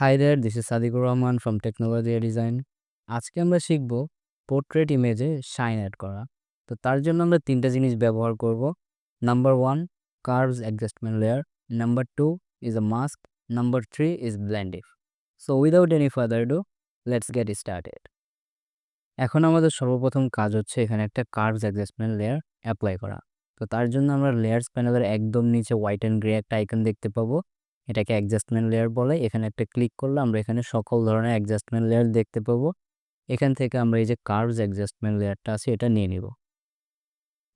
Hi there, this is Sadiqur Rahman from Technology Design. আজকে আমরা শিখব পোর্ট্রেট ইমেজে শাইন অ্যাড করা। তো তার জন্য আমরা তিনটা জিনিস ব্যবহার করব। Number 1 curves adjustment layer, number 2 is a mask, number 3 is blend if. So without any further ado, let's get started. এখন আমাদের সর্বপ্রথম কাজ হচ্ছে এখানে একটা কার্ভস অ্যাডজাস্টমেন্ট লেয়ার অ্যাপ্লাই করা। তো তার জন্য আমরা লেয়ার্স প্যানেলের একদম নিচে হোয়াইট অ্যান্ড গ্রে একটা আইকন দেখতে পাবো। এটাকে অ্যাডজাস্টমেন্ট লেয়ার বলে। এখানে একটা ক্লিক করলে আমরা এখানে সকল ধরনের অ্যাডজাস্টমেন্ট লেয়ার দেখতে পাবো। এখান থেকে আমরা এই যে কার্ভস অ্যাডজাস্টমেন্ট লেয়ারটা আছে এটা নিয়ে নিব।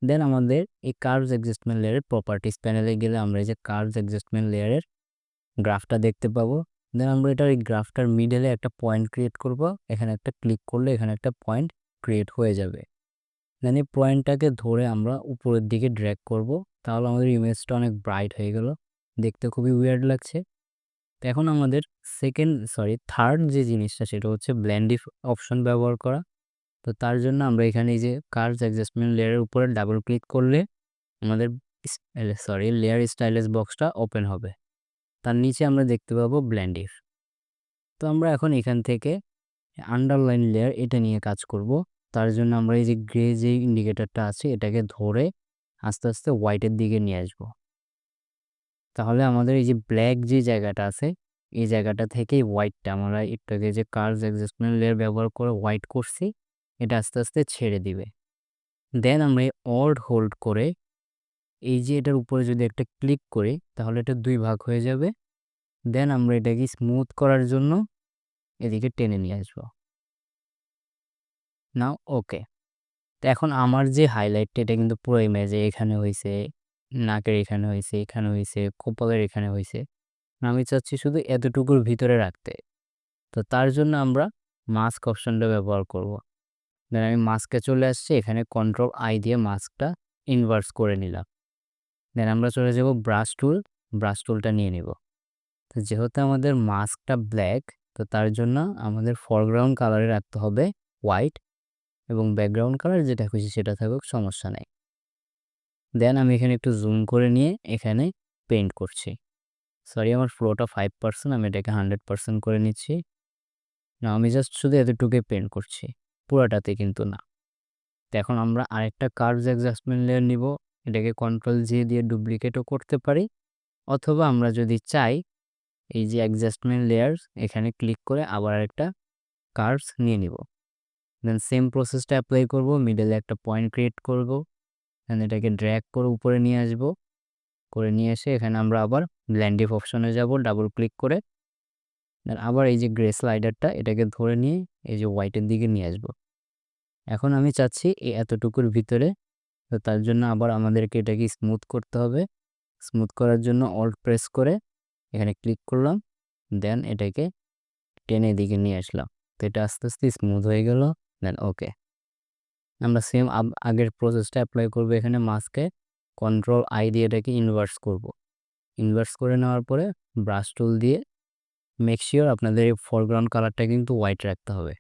দেন আমাদের এই কার্ভস অ্যাডজাস্টমেন্ট লেয়ারের প্রপার্টিস প্যানেলে গেলে আমরা এই যে কার্ভস অ্যাডজাস্টমেন্ট লেয়ারের গ্রাফটা দেখতে পাবো। দেন আমরা এটার এই গ্রাফটার মিডলে একটা পয়েন্ট ক্রিয়েট করব। এখানে একটা ক্লিক করলে এখানে একটা পয়েন্ট ক্রিয়েট হয়ে যাবে। দেন এই পয়েন্টটাকে ধরে আমরা উপরের দিকে ড্র্যাগ করব। তাহলে আমাদের ইমেজটা অনেক ব্রাইট হয়ে গেল, দেখতে খুবই উইয়ার্ড লাগছে। তো এখন আমাদের থার্ড যে জিনিসটা সেটা হচ্ছে ব্লেন্ড ইফ অপশন ব্যবহার করা। তো তার জন্য আমরা এখানে এই যে কার্ভস অ্যাডজাস্টমেন্ট লেয়ারের উপরে ডাবল ক্লিক করলে আমাদের লেয়ার স্টাইলেস বক্সটা ওপেন হবে। তার নিচে আমরা দেখতে পাবো ব্লেন্ড ইফ। তো আমরা এখন এখান থেকে আন্ডারলাইন লেয়ার এটা নিয়ে কাজ করব। তার জন্য আমরা এই যে গ্রে যে ইন্ডিকেটরটা আছে এটাকে ধরে আস্তে আস্তে হোয়াইটের দিকে নিয়ে আসব। তাহলে আমাদের এই যে ব্ল্যাক যে জায়গাটা আছে এই জায়গাটা থেকেই হোয়াইটটা আমরা একটু আগে যে কার্ভস অ্যাডজাস্টমেন্ট লেয়ার ব্যবহার করে হোয়াইট করছি এটা আস্তে আস্তে ছেড়ে দিবে। দেন আমরা এই অল্ট হোল্ড করে এই যে এটার উপরে যদি একটা ক্লিক করি তাহলে এটা দুই ভাগ হয়ে যাবে। দেন আমরা এটাকে স্মুথ করার জন্য এদিকে টেনে নিয়ে আসবো। নাও ওকে। তো এখন আমার যে হাইলাইটটা এটা কিন্তু পুরো ইমেজে এখানে হয়েছে, নাকের এখানে হয়েছে, এখানে হয়েছে, কপালের এখানে হয়েছে। আমি চাচ্ছি শুধু এতটুকুর ভিতরে রাখতে। তো তার জন্য আমরা মাস্ক অপশনটা ব্যবহার করব। দেন আমি মাস্কে চলে আসছি, এখানে কন্ট্রোল আই দিয়ে মাস্কটা ইনভার্স করে নিলাম। দেন আমরা চলে যাব ব্রাশ টুলটা নিয়ে নিব। তো যেহেতু আমাদের মাস্কটা ব্ল্যাক তো তার জন্য আমাদের ফরগ্রাউন্ড কালারে রাখতে হবে হোয়াইট, এবং ব্যাকগ্রাউন্ড কালার যেটা খুশি সেটা থাকুক, সমস্যা নেই। দেন আমি এখানে একটু জুম করে নিয়ে এখানে পেইন্ট করছি। আমার ফ্লোটা 5%, আমি এটাকে 100% করে নিচ্ছি। না, আমি জাস্ট শুধু এতটুকুই পেইন্ট করছি, পুরোটাতে কিন্তু না। তো এখন আমরা আরেকটা কার্ভস অ্যাডজাস্টমেন্ট লেয়ার নিব। এটাকে কন্ট্রোল জি দিয়ে ডুপ্লিকেটও করতে পারি, অথবা আমরা যদি চাই এই যে অ্যাডজাস্টমেন্ট লেয়ার্স এখানে ক্লিক করে আবার একটা কার্ভস নিয়ে নিব। দেন সেম প্রসেসটা অ্যাপ্লাই করব। মিডলে একটা পয়েন্ট ক্রিয়েট করব, দেন এটাকে ড্র্যাগ করে উপরে নিয়ে আসব। করে নিয়ে এসে এখানে আমরা আবার ব্লেন্ড ইফ অপশনে যাব ডাবল ক্লিক করে। দেন আবার এই যে গ্রে স্লাইডারটা এটাকে ধরে নিয়ে এই যে হোয়াইটের দিকে নিয়ে আসব। এখন আমি চাচ্ছি এই এতটুকুর ভিতরে, তো তার জন্য আবার আমাদেরকে এটাকে স্মুথ করতে হবে। স্মুথ করার জন্য অল্ট প্রেস করে এখানে ক্লিক করলাম, দেন এটাকে টেনে দিকে নিয়ে আসলাম। তো এটা আস্তে আস্তে স্মুথ হয়ে গেল। দেন ওকে। আমরা সেম আগের প্রসেসটা অ্যাপ্লাই করব। এখানে মাস্কে কন্ট্রোল আই দিয়ে এটাকে ইনভার্স করব। ইনভার্স করে নেওয়ার পরে ব্রাশ টুল দিয়ে মেক শিওর আপনাদের এই ফরগ্রাউন্ড কালারটা কিন্তু হোয়াইট রাখতে হবে।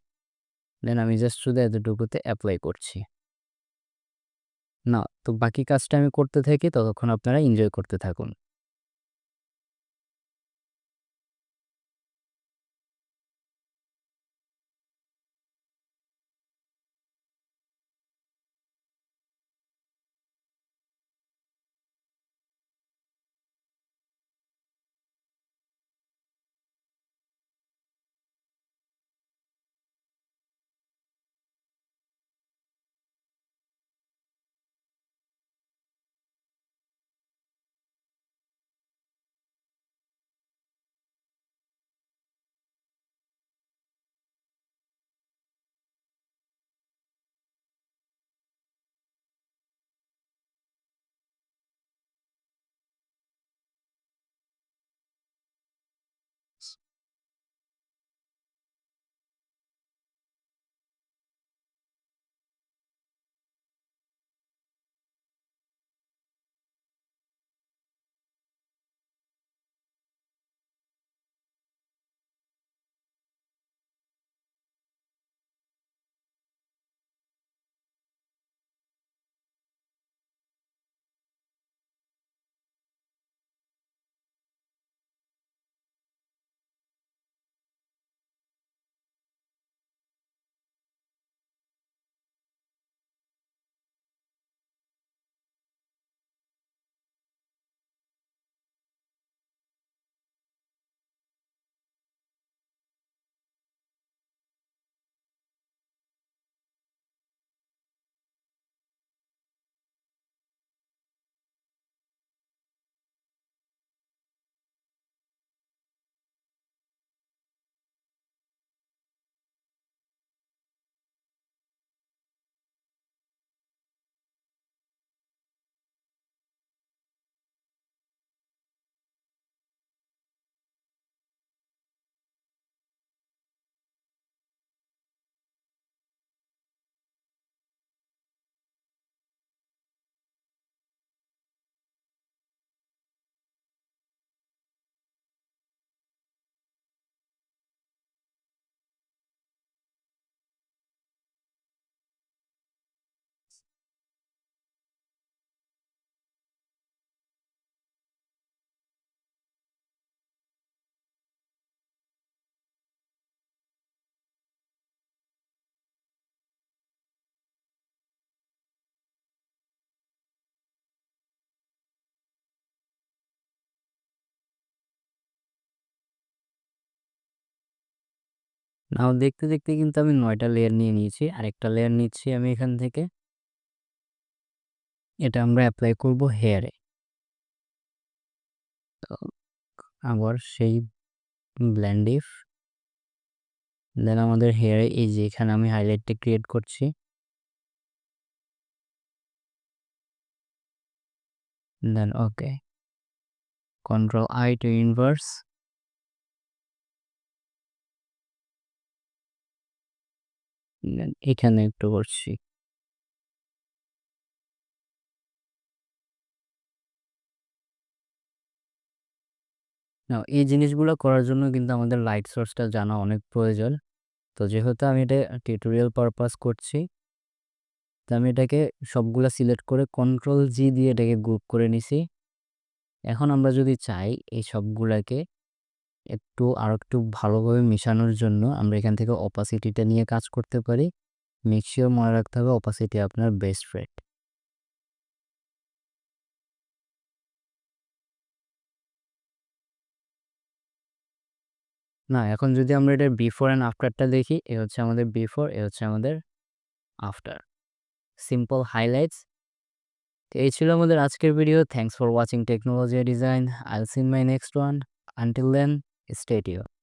দেন আমি জাস্ট শুধু এতটুকুতে অ্যাপ্লাই করছি। না, তো বাকি কাজটা আমি করতে থাকি, ততক্ষণ আপনারা এনজয় করতে থাকুন। নাও দেখতে, দেখতে কিন্তু আমি ৯ টা লেয়ার নিয়ে নিয়েছি। আরেকটা লেয়ার নিচ্ছি আমি এখান থেকে। এটা আমরা এপ্লাই করব হেয়ারে। তো আবার সেই ব্লেন্ড ইফ, দেন আমাদের হেয়ারে এই যে এখানে আমি হাইলাইটটা ক্রিয়েট করছি। Then okay. Control I to inverse. Then এখানে একটু করছি। নাও এই জিনিসগুলো করার জন্য কিন্তু আমাদের লাইট সোর্সটা জানা অনেক প্রয়োজন। তো যেহেতু আমি এটা টিউটোরিয়াল পারপাস করছি, তো আমি এটাকে সবগুলা সিলেক্ট করে কন্ট্রোল জি দিয়ে এটাকে গ্রুপ করে নিছি। এখন আমরা যদি চাই এই সবগুলাকে আরেকটু ভালোভাবে মিশানোর জন্য আমরা এখান থেকে অপাসিটিটা নিয়ে কাজ করতে পারি। মেক সিওর মনে রাখতে হবে অপাসিটি আপনার বেস্ট ফ্রেন্ড। না, এখন যদি আমরা এটার বিফোর অ্যান্ড আফটারটা দেখি, এ হচ্ছে আমাদের বিফোর, এ হচ্ছে আমাদের আফটার। Simple highlights. তো এই ছিল আমাদের আজকের video. Thanks for watching technology design. I will see in my next one. Until then, stay tuned.